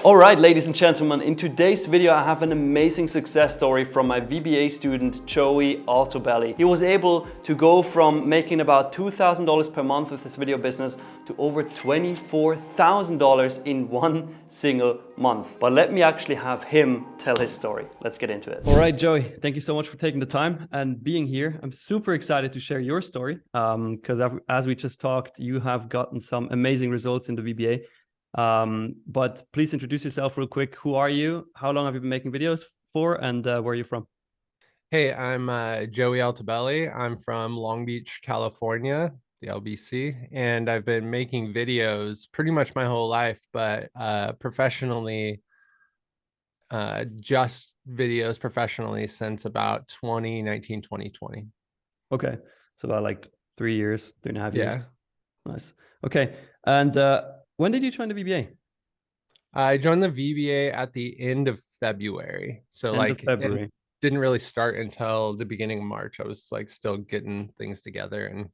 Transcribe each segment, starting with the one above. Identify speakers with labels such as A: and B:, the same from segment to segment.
A: All right, ladies and gentlemen, in today's video I have an amazing success story from my VBA student Joey Altobelli. He was able to go from making about $2,000 per month with his video business to over $24,000 in one single month. But let me actually have him tell his story. Let's get into it. All right, Joey, thank you so much for taking the time and being here. I'm super excited to share your story because as we just talked, you have gotten some amazing results in the VBA. But please introduce yourself real quick. Who are you? How long have you been making videos for? And where are you from?
B: Hey, I'm Joey Altobelli. I'm from Long Beach, California, the LBC, and I've been making videos pretty much my whole life, but professionally, just videos professionally since about 2019, 2020.
A: Okay, so about like 3 years, 3.5 years.
B: Yeah.
A: Nice. Okay, and when did you join the VBA?
B: I joined the VBA at the end of February. So
A: End of
B: it
A: February.
B: didn't really start until the beginning of March. I was like still getting things together and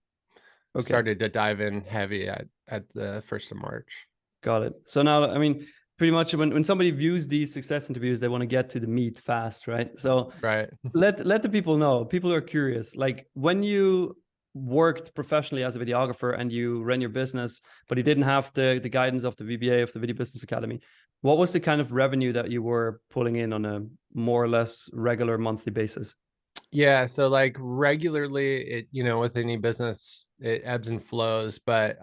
A: Okay,
B: started to dive in heavy at the 1st of March.
A: got it. So now, I mean, pretty much when somebody views these success interviews, they want to get to the meat fast, right? So
B: Right.
A: let the people know. People are curious. Like when you worked professionally as a videographer and you ran your business, but you didn't have the guidance of the VBA, of the Video Business Academy, what was the kind of revenue that you were pulling in on a more or less regular monthly basis?
B: Yeah, so like regularly it, with any business, it ebbs and flows, but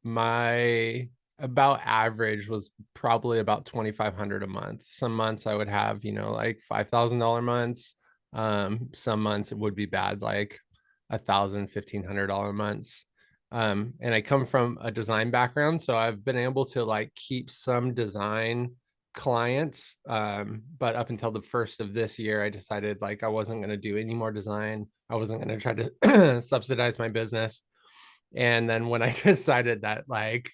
B: my about average was probably about 2,500 a month. Some months I would have, like $5,000 months. Some months it would be bad, like $1,000, $1,500 months. And I come from a design background, so I've been able to like keep some design clients. But up until the first of this year, I decided like I wasn't going to do any more design. I wasn't going to try to subsidize my business. And then when I decided that like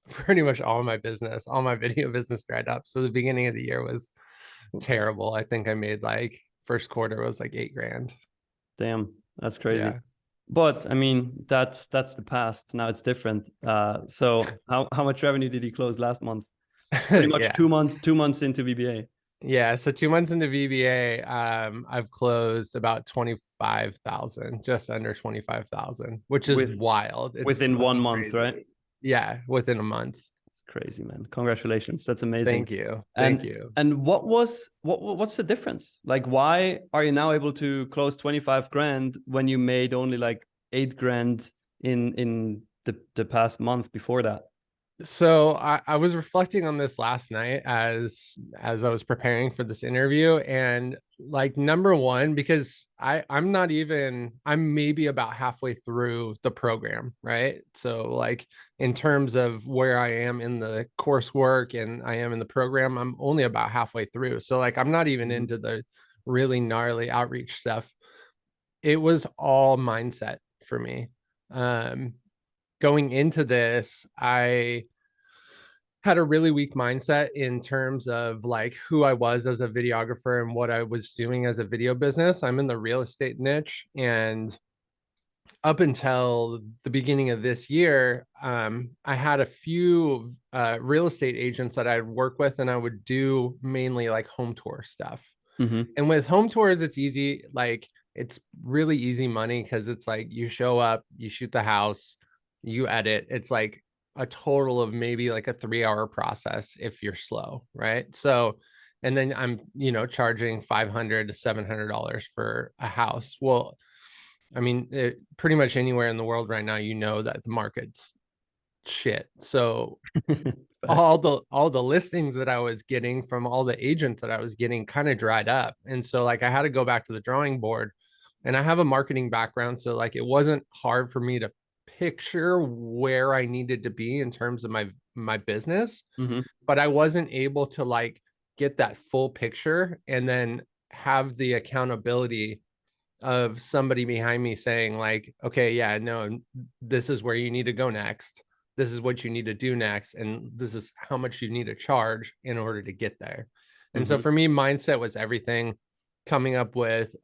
B: pretty much all my business, all my video business dried up. So the beginning of the year was
A: Oops.
B: terrible. I think I made like first quarter was like 8 grand.
A: Damn, that's crazy.
B: Yeah.
A: But I mean, that's the past. Now it's different. So how much revenue did you close last month? Pretty much
B: Yeah.
A: 2 months into VBA.
B: Yeah, so 2 months into VBA, I've closed about 25,000, just under 25,000, which is
A: with
B: wild. It's
A: within one
B: fucking
A: month, right?
B: crazy. Yeah, within a month.
A: It's crazy, man. Congratulations. That's amazing.
B: Thank you. Thank
A: And
B: you.
A: and what's the difference? Like why are you now able to close 25 grand when you made only like 8 grand in the past month before that?
B: So I was reflecting on this last night as I was preparing for this interview, and like number one, because I'm maybe about halfway through the program, right? So like in terms of where I am in the coursework and I am in the program, I'm only about halfway through. So like I'm not even
A: Mhm.
B: into the really gnarly outreach stuff. It was all mindset for me. Um, Going into this, I had a really weak mindset in terms of like who I was as a videographer and what I was doing as a video business. I'm in the real estate niche, and up until the beginning of this year, I had a few real estate agents that I'd work with, and I would do mainly like home tour stuff.
A: Mhm.
B: And with home tours, it's easy. Like it's really easy money because it's like you show up, you shoot the house, you edit. It's like a total of maybe like a 3 hour process if you're slow, right? So, and then I'm, charging $500 to $700 for a house. Well, I mean, pretty much anywhere in the world right now, that the market's shit. So
A: Fact.
B: all the listings that I was getting from all the agents that I was getting kind of dried up. And so like I had to go back to the drawing board, and I have a marketing background. So like it wasn't hard for me to picture where I needed to be in terms of my business,
A: Mhm.
B: but I wasn't able to like get that full picture and then have the accountability of somebody behind me saying like, okay, yeah, no, this is where you need to go next, this is what you need to do next, and this is how much you need to charge in order to get there. And so
A: Mhm.
B: for me, mindset was everything. Coming up with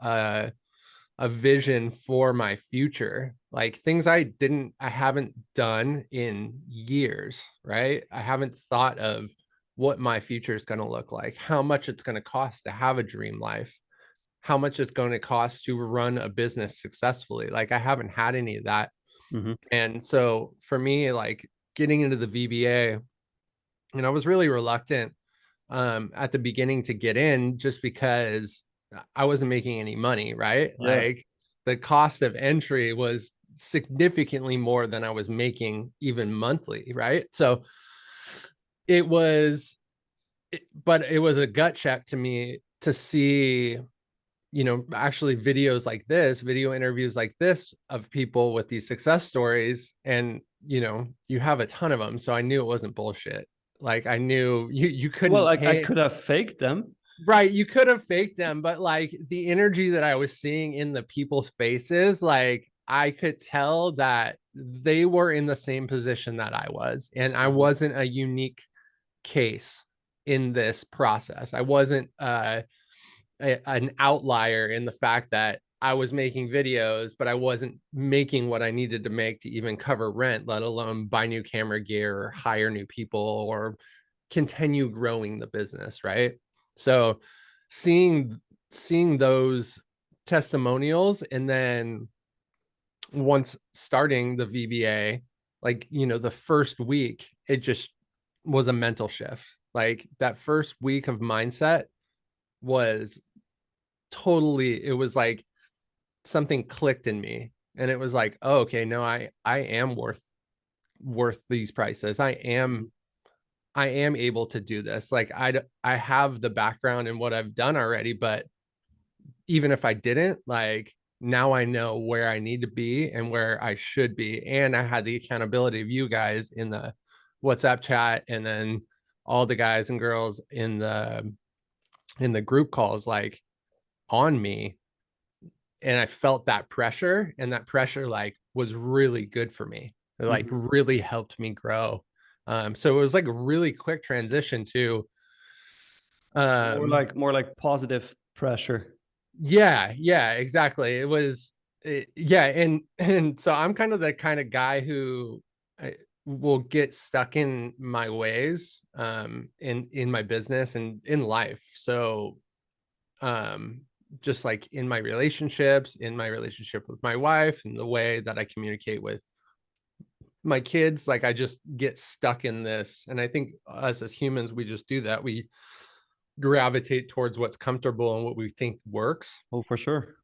B: a vision for my future, like things I haven't done in years, right? I haven't thought of what my future is going to look like, how much it's going to cost to have a dream life, how much it's going to cost to run a business successfully. Like I haven't had any of that.
A: Hmm.
B: And so for me, like getting into the VBA, and I was really reluctant at the beginning to get in just because I wasn't making any money, right?
A: Yeah.
B: Like the cost of entry was significantly more than I was making even monthly, right? So it was, but it was a gut check to me to see, you know, actually videos like this, video interviews like this of people with these success stories. And, you know, you have a ton of them. So I knew it wasn't bullshit. Like I knew you
A: Well,
B: couldn't
A: I
B: pay.
A: could have faked them.
B: Right, you could have faked them, but like the energy that I was seeing in the people's faces, like I could tell that they were in the same position that I was, and I
A: Mhm.
B: wasn't a unique case in this process. I wasn't an outlier in the fact that I was making videos, but I wasn't making what I needed to make to even cover rent, let alone buy new camera gear or hire new people or continue growing the business, right? So seeing those testimonials, and then once starting the VBA, like, you know, the first week, it just was a mental shift. Like that first week of mindset was totally, it was like something clicked in me, and it was like, oh, okay, no, I am worth these prices. I am able to do this. Like I have the background in what I've done already, but even if I didn't, like now I know where I need to be and where I should be. And I had the accountability of you guys in the WhatsApp chat, and then all the guys and girls in the group calls, like on me. And I felt that pressure, and that pressure like was really good for me. It like
A: Mhm.
B: really helped me grow. So it was like a really quick transition to
A: More like positive pressure.
B: yeah, exactly. It was yeah, and so I'm kind of the kind of guy who will get stuck in my ways in my business and in life. So um just like in my relationships, in my relationship with my wife, and the way that I communicate with my kids, like I just get stuck in this. And I think us as humans, we just do that. We gravitate towards what's comfortable and what we think works.
A: Oh, for sure.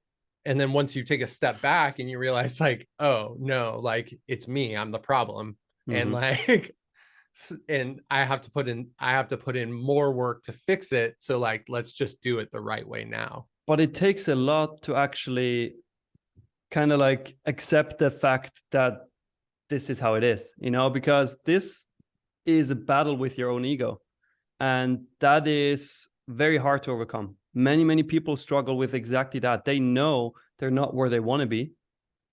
B: And then once you take a step back and you realize like, oh no, like it's me, I'm the problem. And
A: Hmm.
B: like and I have to put in more work to fix it. So like let's just do it the right way now.
A: But it takes a lot to actually kind of like accept the fact that this is how it is, you know, because this is a battle with your own ego. And that is very hard to overcome. Many people struggle with exactly that. They know they're not where they want to be.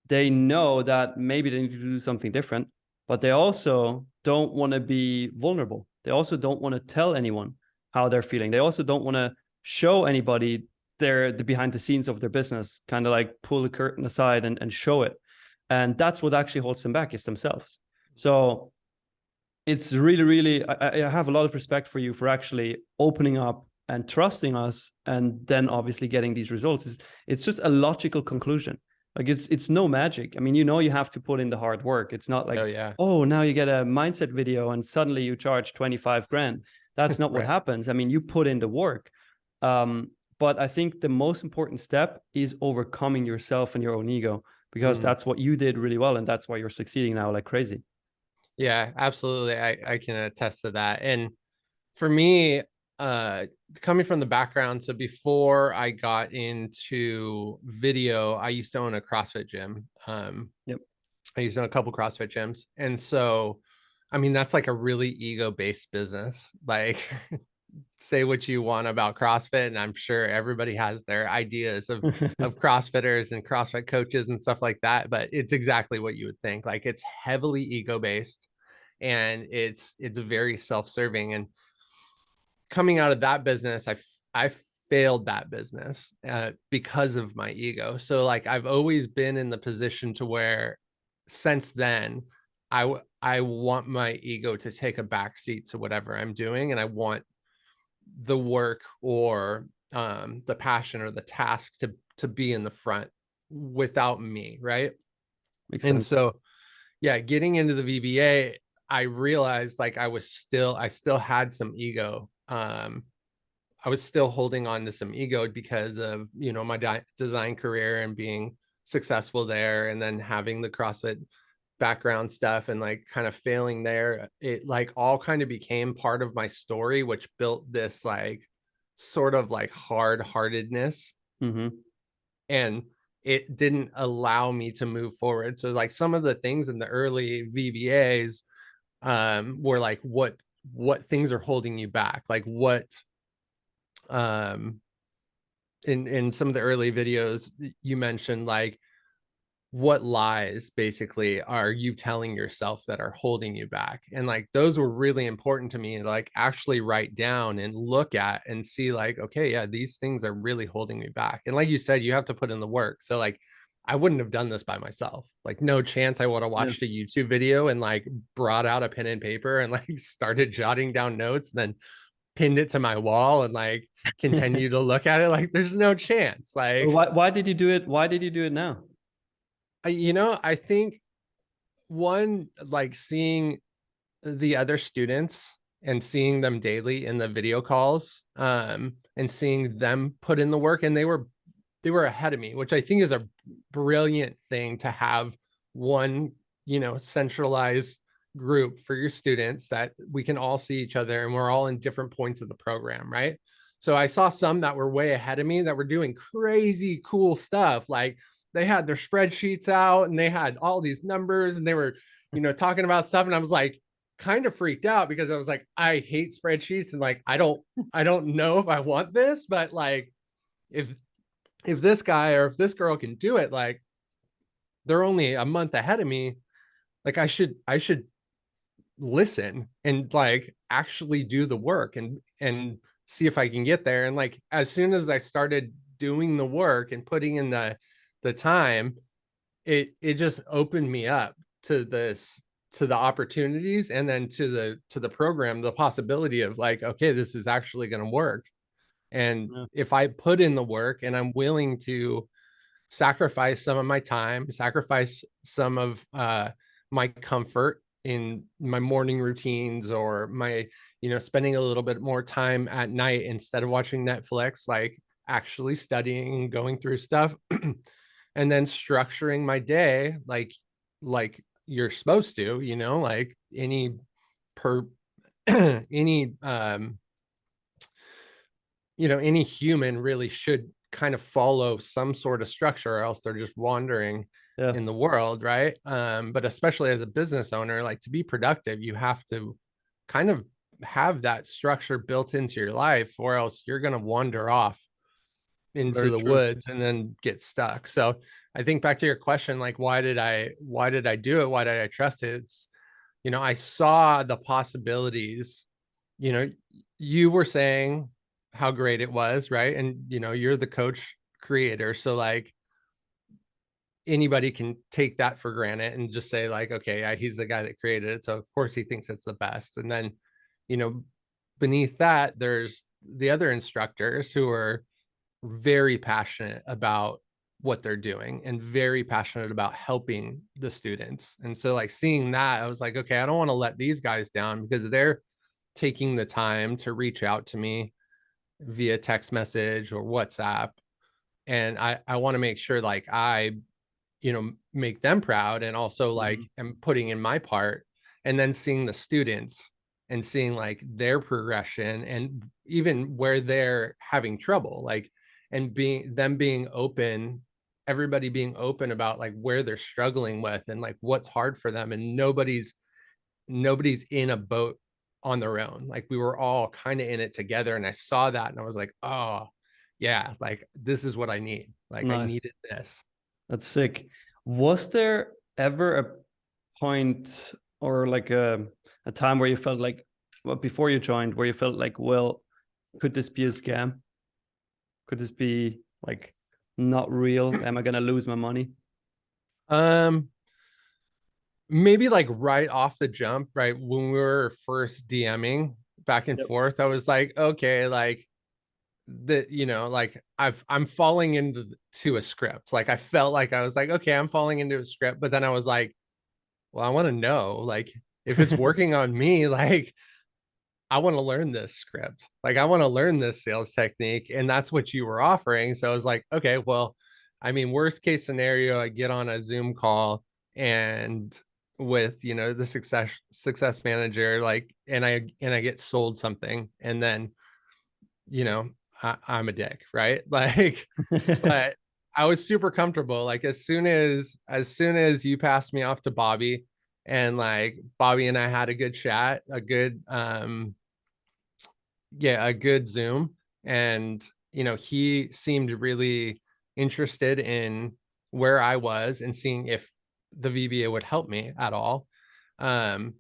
A: They know that maybe they need to do something different, but they also don't want to be vulnerable. They also don't want to tell anyone how they're feeling. They also don't want to show anybody the behind the scenes of their business, kind of like pull the curtain aside and show it. And that's what actually holds them back is themselves. So it's really, I have a lot of respect for you for actually opening up and trusting us, and then obviously getting these results. It's just a logical conclusion. Like it's no magic. I mean, you know, you have to put in the hard work. It's not
B: Oh
A: like,
B: yeah.
A: oh, now you get a mindset video and suddenly you charge 25 grand. That's not what
B: Right.
A: happens. I mean, you put in the work. But I think the most important step is overcoming yourself and your own ego, because
B: Mm.
A: that's what you did really well, and that's why you're succeeding now like crazy.
B: Yeah, absolutely. I can attest to that. And for me, uh coming from the background, so before I got into video, I used to own a CrossFit gym.
A: Yep.
B: I used to own a couple CrossFit gyms. And so I mean that's like a really ego-based business. Like say what you want about CrossFit, and I'm sure everybody has their ideas of CrossFitters and CrossFit coaches and stuff like that, but it's exactly what you would think. Like it's heavily ego-based, and it's very self-serving. And coming out of that business, I failed that business because of my ego. So like I've always been in the position to where since then I want my ego to take a backseat to whatever I'm doing, and I want the work or the passion or the task to be in the front without me, right?
A: Makes
B: And
A: sense.
B: so yeah, getting into the VBA, I realized like I still had some ego. I was still holding on to some ego because of, you know, my design career and being successful there, and then having the CrossFit background stuff and like kind of failing there. It like all kind of became part of my story, which built this like sort of like hard-heartedness,
A: Mm-hmm.
B: and it didn't allow me to move forward. So like some of the things in the early VBAs were like what things are holding you back, like what um in some of the early videos you mentioned like what lies basically are you telling yourself that are holding you back, and like those were really important to me, like actually write down and look at and see like, okay, yeah, these things are really holding me back. And like you said, you have to put in the work. So like I wouldn't have done this by myself, like no chance I would have
A: Yeah.
B: watched a YouTube video and like brought out a pen and paper and like started jotting down notes and then pinned it to my wall and like continue to look at it. Like there's no chance.
A: Well,
B: Like
A: why did you do it? Why did you do it now?
B: you know, I think one, like seeing the other students and seeing them daily in the video calls, and seeing them put in the work, and they were ahead of me, which I think is a brilliant thing to have one, you know, centralized group for your students that we can all see each other and we're all in different points of the program, right? So I saw some that were way ahead of me that were doing crazy cool stuff. Like they had their spreadsheets out and they had all these numbers and they were, you know, talking about stuff. And I was like, kind of freaked out because I was like, I hate spreadsheets and like I don't know if I want this, but like if this guy or if this girl can do it, like they're only a month ahead of me, like I should listen and like actually do the work and see if I can get there. And like as soon as I started doing the work and putting in the time, it just opened me up to this, to the opportunities, and then to the program, the possibility of like, okay, this is actually going to work. And
A: Yeah.
B: if I put in the work and I'm willing to sacrifice some of my time, sacrifice some of my comfort in my morning routines, or my, you know, spending a little bit more time at night instead of watching Netflix, like actually studying and going through stuff, and then structuring my day like you're supposed to, you know, like any per any you know, any human really should kind of follow some sort of structure, or else they're just wandering
A: Yeah.
B: in the world, right? But especially as a business owner, like to be productive, you have to kind of have that structure built into your life, or else you're going to wander off into
A: Very
B: the
A: true.
B: woods and then get stuck. So I think back to your question, like why did I do it? Why did I trust it? It's, you know, I saw the possibilities. You know, you were saying how great it was, right? And you know, you're the coach creator, so like anybody can take that for granted and just say like, okay, yeah, he's the guy that created it, so of course he thinks it's the best. And then, you know, beneath that there's the other instructors who are very passionate about what they're doing and very passionate about helping the students. And so like seeing that, I was like, okay, I don't want to let these guys down because they're taking the time to reach out to me via text message or WhatsApp. And I want to make sure like I, you know, make them proud, and also like
A: Mhm.
B: am putting in my part. And then seeing the students and seeing like their progression and even where they're having trouble, like, and being them being open, everybody being open about like where they're struggling with and like what's hard for them, and nobody's in a boat on their own. Like we were all kind of in it together. And I saw that and I was like, oh yeah, like this is what I need. Like I
A: Nice.
B: needed this.
A: That's sick. Was there ever a point or like a time where you felt like, well, before you joined, where you felt like, well, could this be a scam? Could this be like not real? Am I gonna lose my money?
B: Um, maybe like right off the jump, right when we were first DMing back and
A: Yep.
B: forth, I was like, okay, like that, like I'm falling into a script. Like I felt like I was like, okay, I'm falling into a script, but then I was like, well, I want to know, like, if it's working on me, like I want to learn this script. Like I want to learn this sales technique. And that's what you were offering. So I was like, okay, well, I mean, worst case scenario, I get on a Zoom call and with the success manager, like, and I get sold something, and then you know I'm a dick, right? Like, but I was super comfortable. Like as soon as you passed me off to Bobby, and like Bobby and I had a good chat, a good Zoom, and he seemed really interested in where I was and seeing if the VBA would help me at all. Um,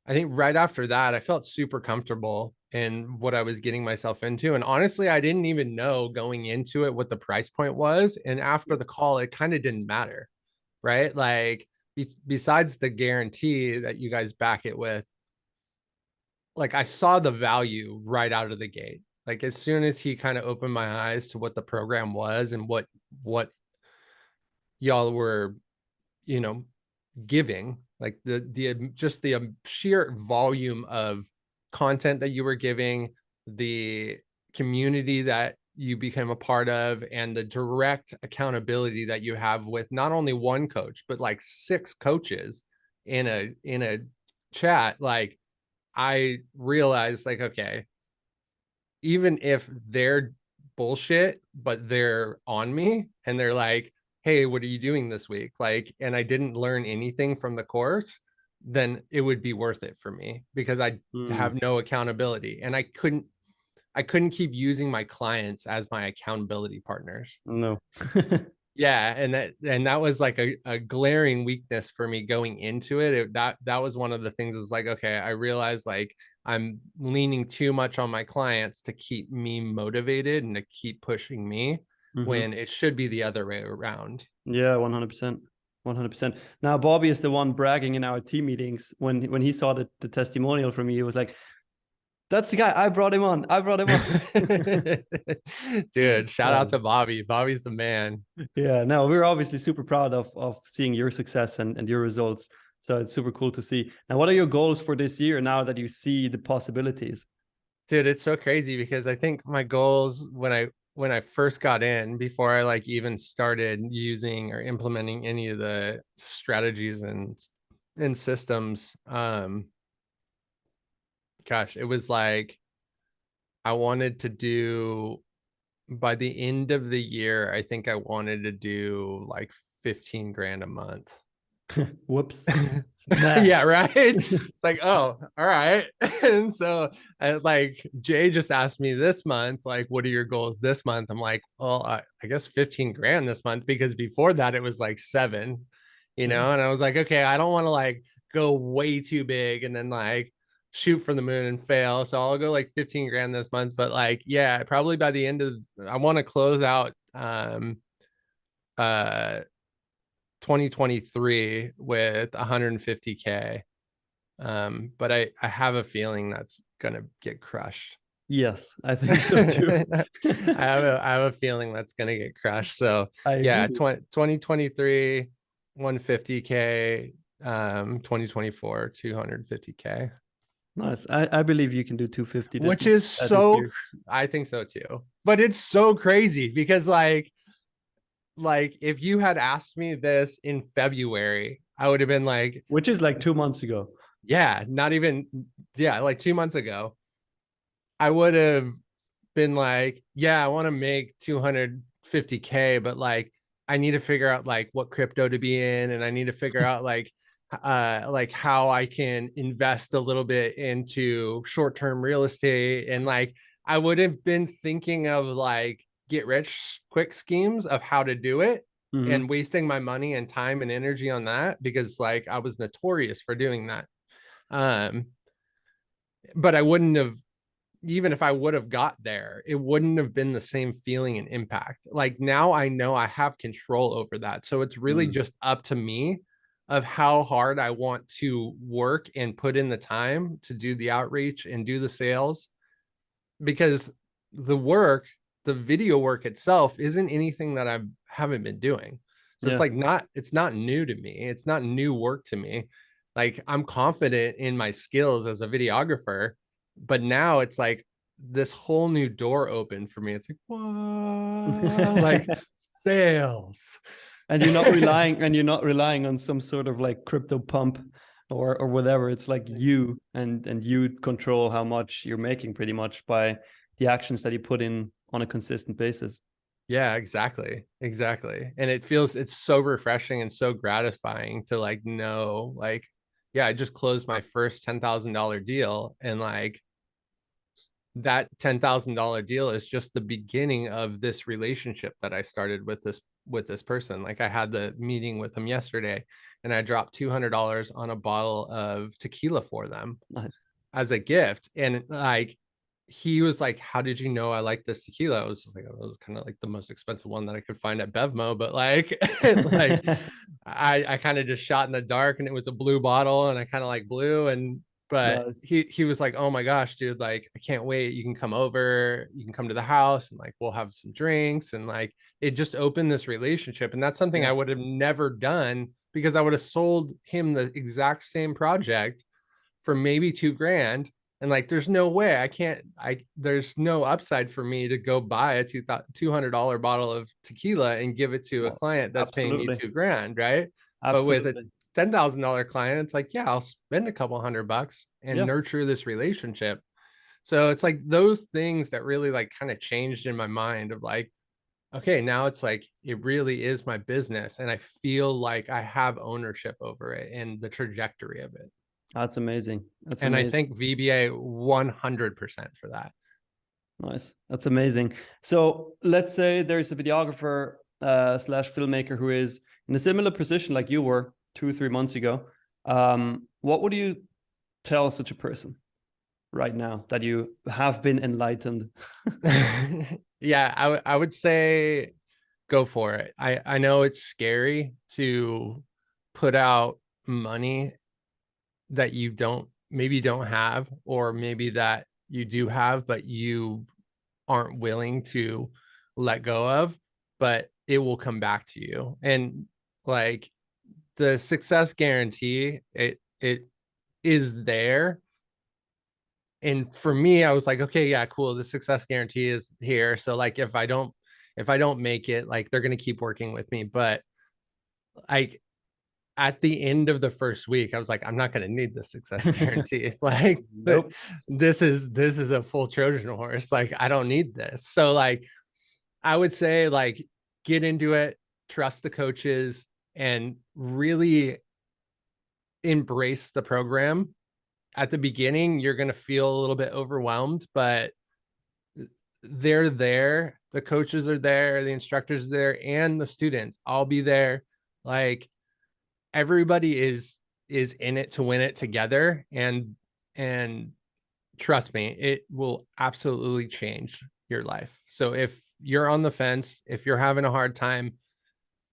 B: I think right after that, I felt super comfortable in what I was getting myself into. And honestly, I didn't even know going into it what the price point was. And after the call, it kind of didn't matter, right? Like, besides the guarantee that you guys back it with, like, I saw the value right out of the gate. Like, as soon as he kind of opened my eyes to what the program was and what y'all were, you know, giving, like the just the sheer volume of content that you were giving, the community that you became a part of, and the direct accountability that you have with not only one coach but like six coaches in a chat. Like, I realized, like, okay, even if they're bullshit, but they're on me and they're like, hey, what are you doing this week? Like, and I didn't learn anything from the course, then it would be worth it for me because I
A: Mm,
B: have no accountability, and I couldn't keep using my clients as my accountability partners.
A: no.
B: Yeah, and that was like a glaring weakness for me going into it. That was one of the things, is like, okay, I realized like I'm leaning too much on my clients to keep me motivated and to keep pushing me,
A: Hmm.
B: when it should be the other way around.
A: Yeah, 100%. 100%. Now, Bobby is the one bragging in our team meetings when he saw the testimonial from you. He was like, that's the guy. I brought him on. I brought him on.
B: Dude, shout out
A: Uh,
B: to Bobby. Bobby's the man.
A: yeah, no, we're obviously super proud of seeing your success and your results. So it's super cool to see. Now, what are your goals for this year now that you see the possibilities?
B: Dude, it's so crazy because I think my goals when I first got in, before I like even started using or implementing any of the strategies and systems, gosh, it was like I wanted to do, by the end of the year, I think I wanted to do like 15 grand a month.
A: Whoops. Man.
B: Yeah, right. It's like, oh, all right. And so, like, Jay just asked me this month, like, what are your goals this month? I'm like, well, I guess 15 grand this month, because before that it was like seven,
A: Yeah.
B: and I was like, okay, I don't want to like go way too big and then like shoot for the moon and fail. So I'll go like 15 grand this month. But like, yeah, probably by the end of, I want to close out uh 2023 with 150K. But I have a feeling that's gonna get crushed.
A: Yes, I think so too.
B: I have a feeling that's gonna get crushed. So
A: I
B: yeah,
A: agree.
B: 2023, 150K, 2024, 250K.
A: Nice. I believe you can do 250
B: Which is
A: this
B: so,
A: year.
B: I think so too. But it's so crazy because like if you had asked me this in February, I would have been like,
A: Which is like 2 months ago.
B: yeah, not even, yeah, like 2 months ago, I would have been like, yeah, I want to make 250K, but like I need to figure out like what crypto to be in, and I need to figure out like how I can invest a little bit into short-term real estate. And like I would have been thinking of like get rich quick schemes of how to do it,
A: Hmm.
B: and wasting my money and time and energy on that, because like I was notorious for doing that. Um, but I wouldn't have, even if I would have got there, it wouldn't have been the same feeling and impact. Like now I know I have control over that. So it's really
A: Mm.
B: just up to me of how hard I want to work and put in the time to do the outreach and do the sales, because the work, the video work itself isn't anything that I haven't been doing. So it's
A: Yeah.
B: like it's not new to me. It's not new work to me. Like I'm confident in my skills as a videographer, but now it's like this whole new door open for me. It's like, wow, like sales.
A: And you're not relying on some sort of like crypto pump or whatever. It's like you and you control how much you're making pretty much by the actions that you put in on a consistent basis.
B: Yeah, exactly. Exactly. And it's so refreshing and so gratifying to like know, like, yeah, I just closed my first $10,000 deal, and like that $10,000 deal is just the beginning of this relationship that I started with this person. Like I had the meeting with him yesterday, and I dropped $200 on a bottle of tequila for them
A: Nice.
B: as a gift. And like he was like, how did you know I like this tequila? I was just like, it was kind of like the most expensive one that I could find at Bevmo, but like like I kind of just shot in the dark, and it was a blue bottle, and I kind of like blue. And but
A: Nice.
B: he was like, oh my gosh, dude, like I can't wait, you can come over, you can come to the house, and like we'll have some drinks. And like it just opened this relationship, and that's something
A: Yeah.
B: I would have never done, because I would have sold him the exact same project for maybe 2 grand. And like there's no way, there's no upside for me to go buy a $200 bottle of tequila and give it to a
A: Well,
B: client that's paying me
A: absolutely.
B: 2 grand, right? But with a
A: Absolutely.
B: $10,000 client, it's like, yeah, I'll spend a couple $100 and
A: Yeah.
B: nurture this relationship. So it's like those things that really like kind of changed in my mind of like, okay, now it's like it really is my business, and I feel like I have ownership over it and the trajectory of it.
A: That's amazing. That's
B: And I
A: amazing.
B: think VBA 100% for that.
A: Nice. That's amazing. So let's say there's a videographer slash filmmaker who is in a similar position like you were 2 or 3 months ago. What would you tell such a person right now that you have been enlightened?
B: Yeah, I would say go for it. I know it's scary to put out money that you don't have, or maybe that you do have but you aren't willing to let go of, but it will come back to you. And like the success guarantee, it is there. And for me, I was like, okay, yeah, cool, the success guarantee is here, so like if I don't make it, like they're going to keep working with me. But like at the end of the first week, I was like, I'm not going to need the success guarantee. Like
A: Nope.
B: this is a full Trojan horse. Like I don't need this. So like I would say like get into it, trust the coaches, and really embrace the program. At the beginning, you're going to feel a little bit overwhelmed, but they're there. The coaches are there, the instructors are there, and the students. I'll be there. Like everybody is in it to win it together. And trust me, it will absolutely change your life. So if you're on the fence, if you're having a hard time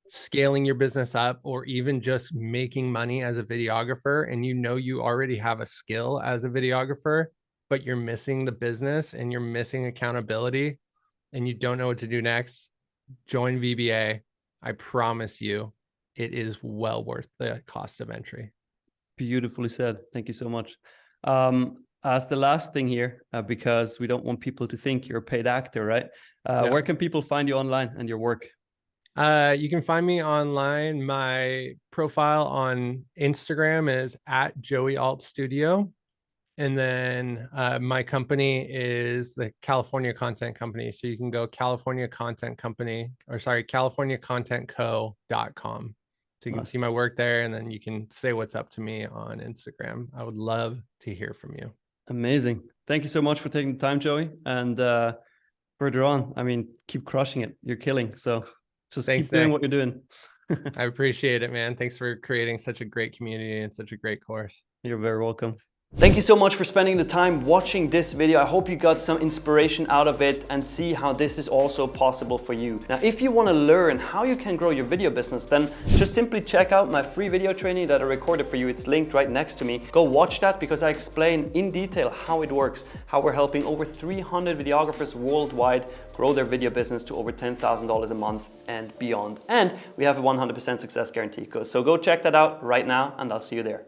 B: scaling your business up, or even just making money as a videographer, and you know you already have a skill as a videographer, but you're missing the business and you're missing accountability and you don't know what to do next, join VBA. I promise you, it is well worth the cost of entry.
A: Beautifully said. Thank you so much. As the last thing here, because we don't want people to think you're a paid actor, right?
B: Yeah.
A: Where can people find you online and your work?
B: You can find me online. My profile on Instagram is at Joey Alt Studio. And then my company is the California Content Company. So you can go California Content Company, or sorry, CaliforniaContentCo.com. So you can
A: Nice.
B: see my work there, and then you can say what's up to me on Instagram. I would love to hear from you.
A: Amazing. Thank you so much for taking the time, Joey. And further on, I mean, keep crushing it. You're killing. So just
B: Thanks,
A: keep doing
B: Nick.
A: what you're doing.
B: I appreciate it, man. Thanks for creating such a great community and such a great course.
A: You're very welcome. Thank you so much for spending the time watching this video. I hope you got some inspiration out of it and see how this is also possible for you. Now, if you want to learn how you can grow your video business, then just simply check out my free video training that I recorded for you. It's linked right next to me. Go watch that because I explain in detail how it works, how we're helping over 300 videographers worldwide grow their video business to over $10,000 a month and beyond. And we have a 100% success guarantee. So go check that out right now and I'll see you there.